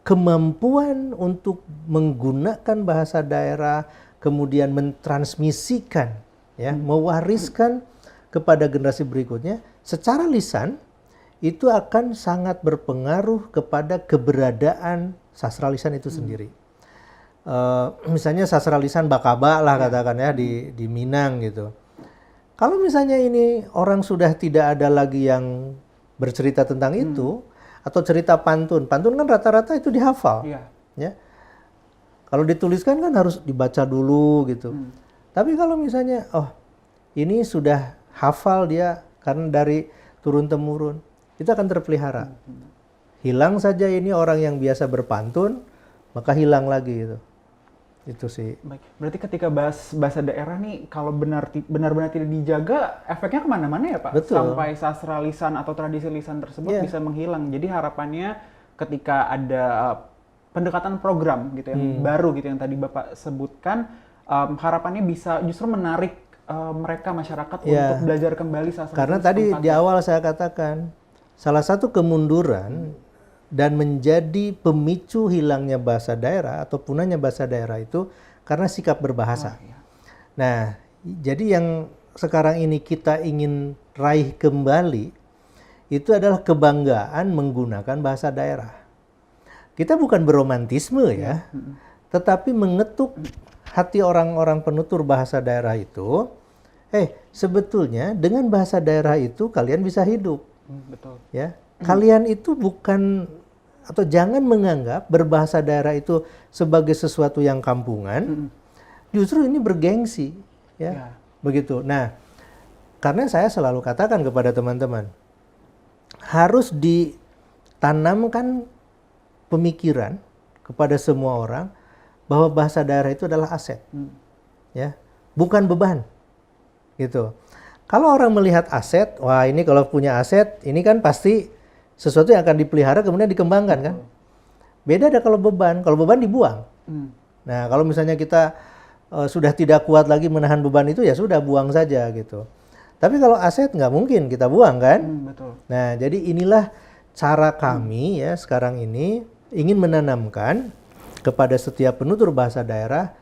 kemampuan untuk menggunakan bahasa daerah, kemudian mentransmisikan, ya, mewariskan kepada generasi berikutnya secara lisan, itu akan sangat berpengaruh kepada keberadaan sastra lisan itu sendiri. Misalnya sastra lisan Bakaba lah katakan ya di Minang gitu. Kalau misalnya ini orang sudah tidak ada lagi yang bercerita tentang itu, atau cerita pantun kan rata-rata itu dihafal. Ya. Kalau dituliskan kan harus dibaca dulu gitu. Tapi kalau misalnya ini sudah hafal dia karena dari turun-temurun, itu akan terpelihara. Hilang saja ini orang yang biasa berpantun, maka hilang lagi itu. Itu sih. Baik. Berarti ketika bahasa daerah nih, kalau benar-benar tidak dijaga, efeknya kemana-mana ya Pak? Betul. Sampai sastra lisan atau tradisi lisan tersebut bisa menghilang. Jadi harapannya ketika ada pendekatan program gitu yang baru gitu yang tadi Bapak sebutkan, harapannya bisa justru menarik mereka masyarakat untuk belajar kembali sastra. Karena tadi di awal saya katakan, salah satu kemunduran dan menjadi pemicu hilangnya bahasa daerah atau punahnya bahasa daerah itu karena sikap berbahasa. Nah, jadi yang sekarang ini kita ingin raih kembali itu adalah kebanggaan menggunakan bahasa daerah. Kita bukan beromantisme ya, tetapi mengetuk hati orang-orang penutur bahasa daerah itu, sebetulnya dengan bahasa daerah itu kalian bisa hidup. Betul. Ya, kalian itu bukan atau jangan menganggap berbahasa daerah itu sebagai sesuatu yang kampungan. Justru ini bergengsi, ya. Begitu. Nah, karena saya selalu katakan kepada teman-teman, harus ditanamkan pemikiran kepada semua orang bahwa bahasa daerah itu adalah aset, ya, bukan beban, gitu. Kalau orang melihat aset, wah ini kalau punya aset, ini kan pasti sesuatu yang akan dipelihara kemudian dikembangkan kan. Beda ada kalau beban dibuang. Nah kalau misalnya kita sudah tidak kuat lagi menahan beban itu, ya sudah buang saja gitu. Tapi kalau aset nggak mungkin kita buang kan. Betul. Nah jadi inilah cara kami ya sekarang ini ingin menanamkan kepada setiap penutur bahasa daerah,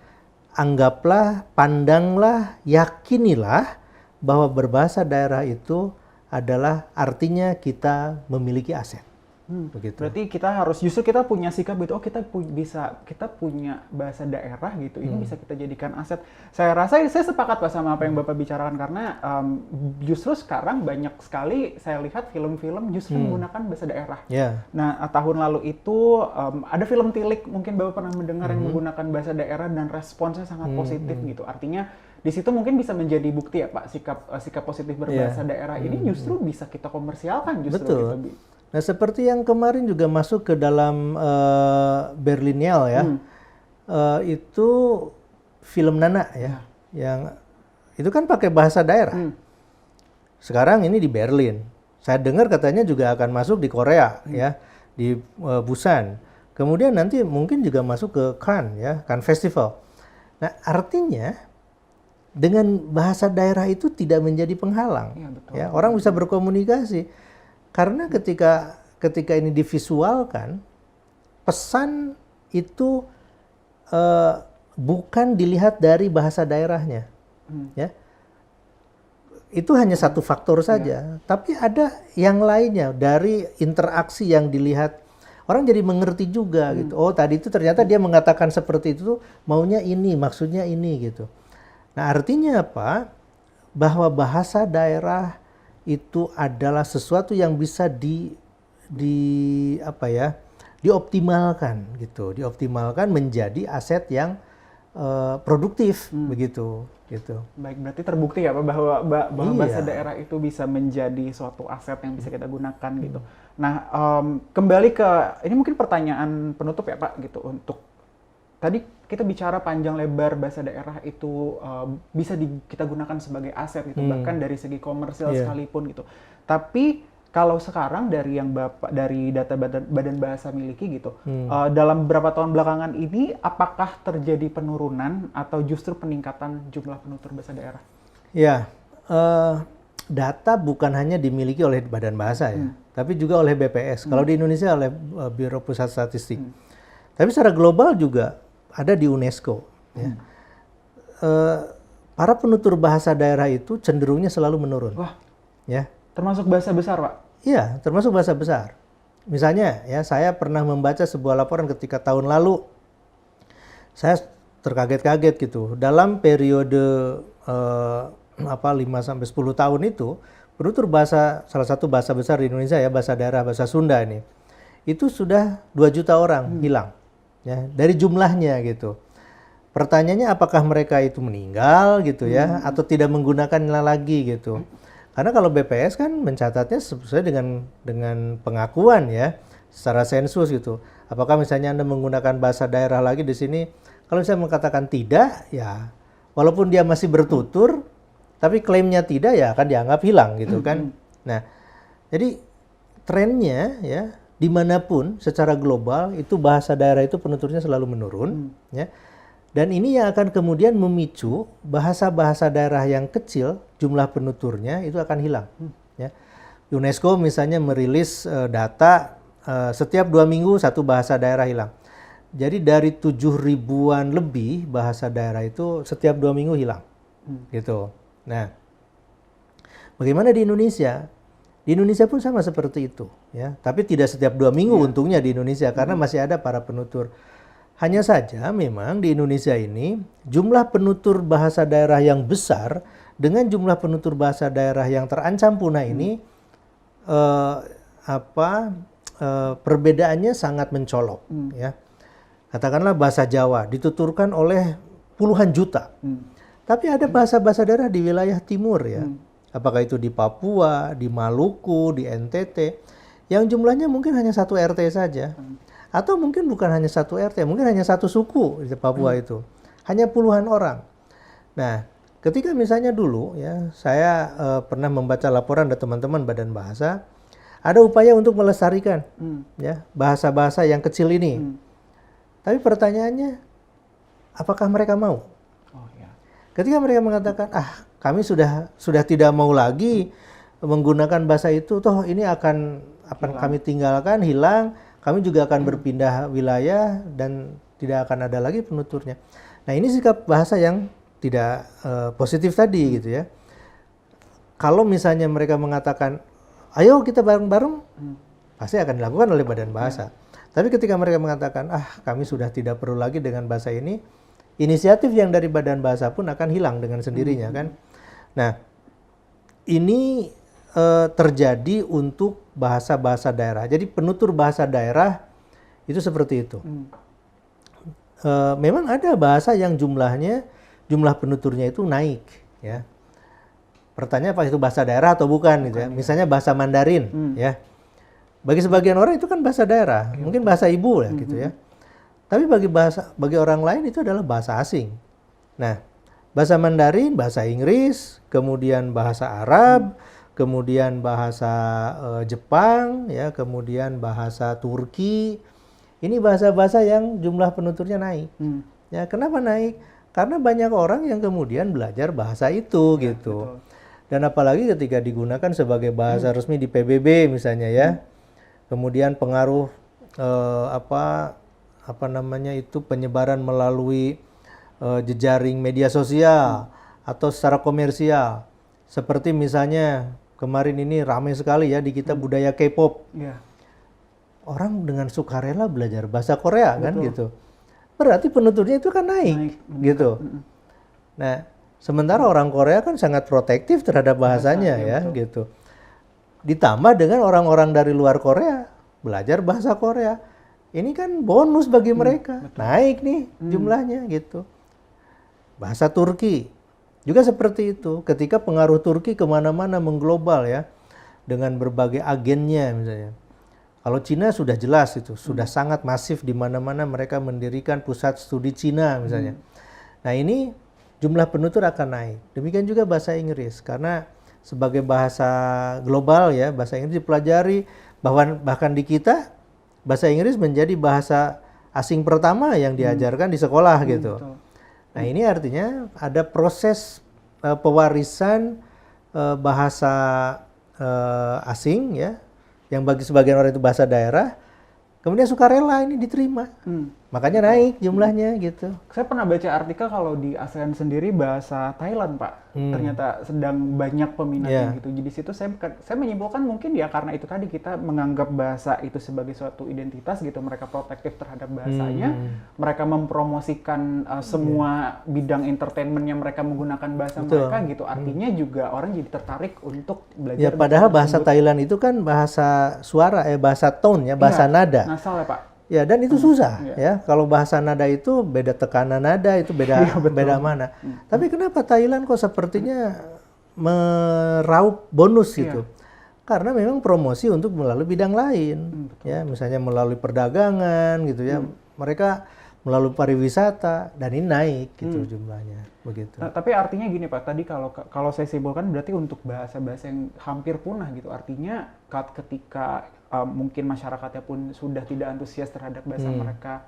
anggaplah, pandanglah, yakinilah bahwa berbahasa daerah itu adalah artinya kita memiliki aset. Begitu. Berarti justru kita punya sikap gitu, kita punya bahasa daerah gitu, ini bisa kita jadikan aset. Saya rasa saya sepakat Pak sama apa yang Bapak bicarakan, karena justru sekarang banyak sekali saya lihat film-film justru menggunakan bahasa daerah. Yeah. Nah tahun lalu itu ada film Tilik, mungkin Bapak pernah mendengar, yang menggunakan bahasa daerah dan responsnya sangat positif gitu. Artinya di situ mungkin bisa menjadi bukti ya Pak, sikap positif berbahasa daerah ini justru bisa kita komersialkan justru. Betul. Nah seperti yang kemarin juga masuk ke dalam Berlinial ya, itu film Nana ya, yang itu kan pakai bahasa daerah. Sekarang ini di Berlin. Saya dengar katanya juga akan masuk di Korea ya, di Busan. Kemudian nanti mungkin juga masuk ke Cannes ya, Cannes Festival. Nah artinya dengan bahasa daerah itu tidak menjadi penghalang. Ya, betul. Ya, orang bisa berkomunikasi. Karena ketika ini divisualkan, pesan itu bukan dilihat dari bahasa daerahnya, ya. Itu hanya satu faktor saja, tapi ada yang lainnya dari interaksi yang dilihat. Orang jadi mengerti juga gitu. Oh tadi itu ternyata dia mengatakan seperti itu, maunya ini, maksudnya ini gitu. Nah artinya apa? Bahwa bahasa daerah itu adalah sesuatu yang bisa dioptimalkan gitu, dioptimalkan menjadi aset yang produktif begitu. Baik, berarti terbukti ya Pak bahwa bahasa daerah itu bisa menjadi suatu aset yang bisa kita gunakan gitu. Nah kembali ke ini mungkin pertanyaan penutup ya Pak gitu, untuk tadi kita bicara panjang lebar bahasa daerah itu bisa kita gunakan sebagai aset gitu, bahkan dari segi komersial sekalipun gitu. Tapi kalau sekarang dari data Badan Bahasa miliki gitu, dalam beberapa tahun belakangan ini apakah terjadi penurunan atau justru peningkatan jumlah penutur bahasa daerah? Ya, data bukan hanya dimiliki oleh Badan Bahasa ya, tapi juga oleh BPS. Kalau di Indonesia oleh Biro Pusat Statistik. Tapi secara global juga ada di UNESCO. Ya. Para penutur bahasa daerah itu cenderungnya selalu menurun. Wah, ya. Termasuk bahasa besar, Pak? Iya, termasuk bahasa besar. Misalnya, ya saya pernah membaca sebuah laporan ketika tahun lalu, saya terkaget-kaget gitu. Dalam periode 5-10 tahun itu, penutur bahasa, salah satu bahasa besar di Indonesia ya, bahasa daerah, bahasa Sunda ini, itu sudah 2 juta orang hilang. Ya, dari jumlahnya gitu. Pertanyaannya apakah mereka itu meninggal gitu ya, atau tidak menggunakannya lagi gitu. Karena kalau BPS kan mencatatnya sesuai dengan pengakuan ya, secara sensus gitu. Apakah misalnya Anda menggunakan bahasa daerah lagi di sini? Kalau saya mengatakan tidak, ya walaupun dia masih bertutur, tapi klaimnya tidak ya akan dianggap hilang gitu kan. Nah, jadi trennya ya, dimanapun secara global itu bahasa daerah itu penuturnya selalu menurun, ya. Dan ini yang akan kemudian memicu bahasa-bahasa daerah yang kecil jumlah penuturnya itu akan hilang. Ya. UNESCO misalnya merilis data setiap 2 minggu satu bahasa daerah hilang. Jadi dari 7.000-an lebih bahasa daerah itu setiap 2 minggu hilang, gitu. Nah, bagaimana di Indonesia? Di Indonesia pun sama seperti itu, ya. Tapi tidak setiap 2 minggu untungnya di Indonesia karena masih ada para penutur. Hanya saja memang di Indonesia ini jumlah penutur bahasa daerah yang besar dengan jumlah penutur bahasa daerah yang terancam punah ini perbedaannya sangat mencolok, ya. Katakanlah bahasa Jawa dituturkan oleh puluhan juta. Tapi ada bahasa-bahasa daerah di wilayah timur ya. apakah itu di Papua, di Maluku, di NTT, yang jumlahnya mungkin hanya satu RT saja, atau mungkin bukan hanya satu RT, mungkin hanya satu suku di Papua itu, hanya puluhan orang. Nah, ketika misalnya dulu ya, saya pernah membaca laporan dari teman-teman Badan Bahasa, ada upaya untuk melestarikan ya bahasa-bahasa yang kecil ini. Tapi pertanyaannya, apakah mereka mau? Oh, ya. Ketika mereka mengatakan, kami sudah tidak mau lagi menggunakan bahasa itu, toh ini akan kami tinggalkan, hilang, kami juga akan berpindah wilayah dan tidak akan ada lagi penuturnya. Nah, ini sikap bahasa yang tidak positif tadi gitu ya. Kalau misalnya mereka mengatakan, ayo kita bareng-bareng, pasti akan dilakukan oleh Badan Bahasa. Tapi ketika mereka mengatakan, kami sudah tidak perlu lagi dengan bahasa ini, inisiatif yang dari Badan Bahasa pun akan hilang dengan sendirinya kan. Nah, ini terjadi untuk bahasa-bahasa daerah. Jadi penutur bahasa daerah itu seperti itu. Memang ada bahasa yang jumlah penuturnya itu naik ya. Pertanyaan apa itu bahasa daerah atau bukan gitu ya. Misalnya bahasa Mandarin ya. Bagi sebagian orang itu kan bahasa daerah, mungkin bahasa ibu ya gitu ya. Tapi bagi orang lain itu adalah bahasa asing. Nah, bahasa Mandarin, bahasa Inggris, kemudian bahasa Arab, kemudian bahasa Jepang ya, kemudian bahasa Turki. Ini bahasa-bahasa yang jumlah penuturnya naik. Ya, kenapa naik? Karena banyak orang yang kemudian belajar bahasa itu gitu. Betul. Dan apalagi ketika digunakan sebagai bahasa resmi di PBB misalnya ya. Kemudian pengaruh penyebaran melalui jejaring media sosial atau secara komersial. Seperti misalnya kemarin ini ramai sekali ya di kita budaya K-pop. Orang dengan sukarela belajar bahasa Korea. Betul. Kan gitu. Berarti penuturnya itu kan naik gitu. Nah, sementara orang Korea kan sangat protektif terhadap bahasanya ya betul. Gitu. Ditambah dengan orang-orang dari luar Korea belajar bahasa Korea. Ini kan bonus bagi mereka. Betul. Naik nih jumlahnya gitu. Bahasa Turki juga seperti itu. Ketika pengaruh Turki kemana-mana mengglobal ya. Dengan berbagai agennya misalnya. Kalau Cina sudah jelas itu. Sudah sangat masif di mana-mana mereka mendirikan pusat studi Cina misalnya. Nah ini jumlah penutur akan naik. Demikian juga bahasa Inggris. Karena sebagai bahasa global ya, bahasa Inggris dipelajari, bahkan di kita bahasa Inggris menjadi bahasa asing pertama yang diajarkan di sekolah gitu. Betul. Nah ini artinya ada proses pewarisan bahasa asing ya, yang bagi sebagian orang itu bahasa daerah, kemudian sukarela ini diterima. Makanya naik jumlahnya gitu. Saya pernah baca artikel kalau di ASEAN sendiri bahasa Thailand, Pak. Ternyata sedang banyak peminatnya gitu. Jadi situ saya menyimpulkan mungkin ya karena itu tadi kita menganggap bahasa itu sebagai suatu identitas gitu. Mereka protektif terhadap bahasanya. Mereka mempromosikan semua bidang entertainmentnya mereka menggunakan bahasa mereka gitu. Artinya juga orang jadi tertarik untuk belajar. Ya padahal bahasa Thailand itu kan bahasa suara, bahasa tone ya, bahasa nada. Nasal ya, Pak. Ya dan itu susah ya. Kalau bahasa nada itu beda tekanan nada itu beda beda mana. Tapi kenapa Thailand kok sepertinya meraup bonus gitu? Karena memang promosi untuk melalui bidang lain. Ya misalnya melalui perdagangan gitu ya. Mereka melalui pariwisata dan ini naik gitu jumlahnya begitu. Nah, tapi artinya gini Pak, tadi kalau saya simpulkan berarti untuk bahasa-bahasa yang hampir punah gitu. Artinya ketika mungkin masyarakatnya pun sudah tidak antusias terhadap bahasa mereka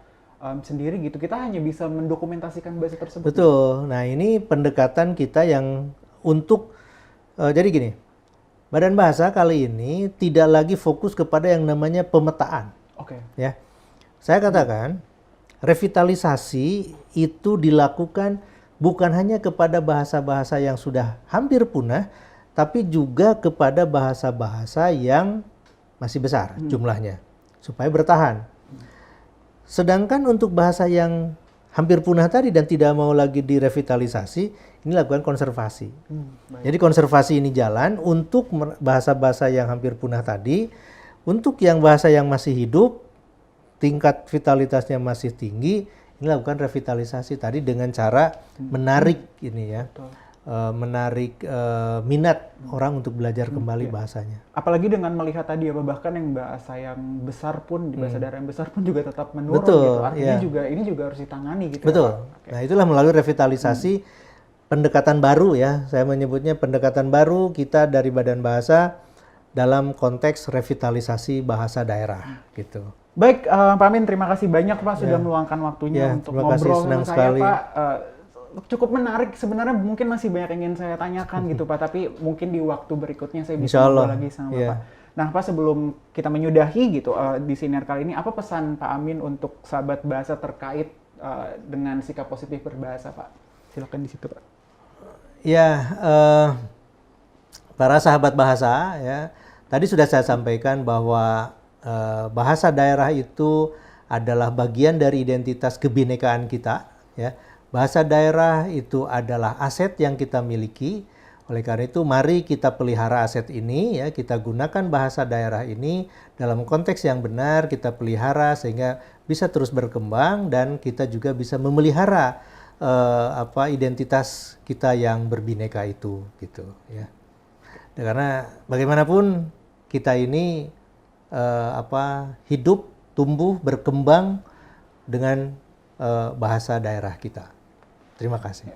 sendiri gitu, kita hanya bisa mendokumentasikan bahasa tersebut. Betul. Nah ini pendekatan kita yang untuk jadi gini, Badan Bahasa kali ini tidak lagi fokus kepada yang namanya pemetaan. Oke. Ya, saya katakan revitalisasi itu dilakukan bukan hanya kepada bahasa-bahasa yang sudah hampir punah, tapi juga kepada bahasa-bahasa yang masih besar jumlahnya, supaya bertahan. Sedangkan untuk bahasa yang hampir punah tadi dan tidak mau lagi direvitalisasi, ini lakukan konservasi. Jadi konservasi ini jalan untuk bahasa-bahasa yang hampir punah tadi, untuk yang bahasa yang masih hidup, tingkat vitalitasnya masih tinggi, ini lakukan revitalisasi tadi dengan cara menarik ini ya. menarik minat orang untuk belajar kembali bahasanya. Apalagi dengan melihat tadi ya Pak, bahkan yang bahasa yang besar pun, di bahasa daerah yang besar pun juga tetap menurun Betul, gitu. Artinya iya. juga ini juga harus ditangani gitu Betul. ya Pak. Nah, itulah melalui revitalisasi pendekatan baru ya. Saya menyebutnya pendekatan baru kita dari Badan Bahasa dalam konteks revitalisasi bahasa daerah gitu. Baik, Pak Amin, terima kasih banyak Pak sudah meluangkan waktunya Ya, untuk terima kasih, ngobrol senang sama saya sekali. Pak. Cukup menarik sebenarnya, mungkin masih banyak yang ingin saya tanyakan gitu Pak, tapi mungkin di waktu berikutnya saya bisa Insya ngobrol Allah, lagi sama iya. Bapak. Nah Pak, sebelum kita menyudahi gitu di siniar kali ini, apa pesan Pak Amin untuk sahabat bahasa terkait dengan sikap positif berbahasa Pak? Silakan di situ Pak. Ya, para sahabat bahasa ya, tadi sudah saya sampaikan bahwa bahasa daerah itu adalah bagian dari identitas kebinekaan kita ya. Bahasa daerah itu adalah aset yang kita miliki. Oleh karena itu mari kita pelihara aset ini ya, kita gunakan bahasa daerah ini dalam konteks yang benar, kita pelihara sehingga bisa terus berkembang dan kita juga bisa memelihara identitas kita yang berbineka itu gitu ya. Karena bagaimanapun kita ini hidup, tumbuh, berkembang dengan bahasa daerah kita. Terima kasih.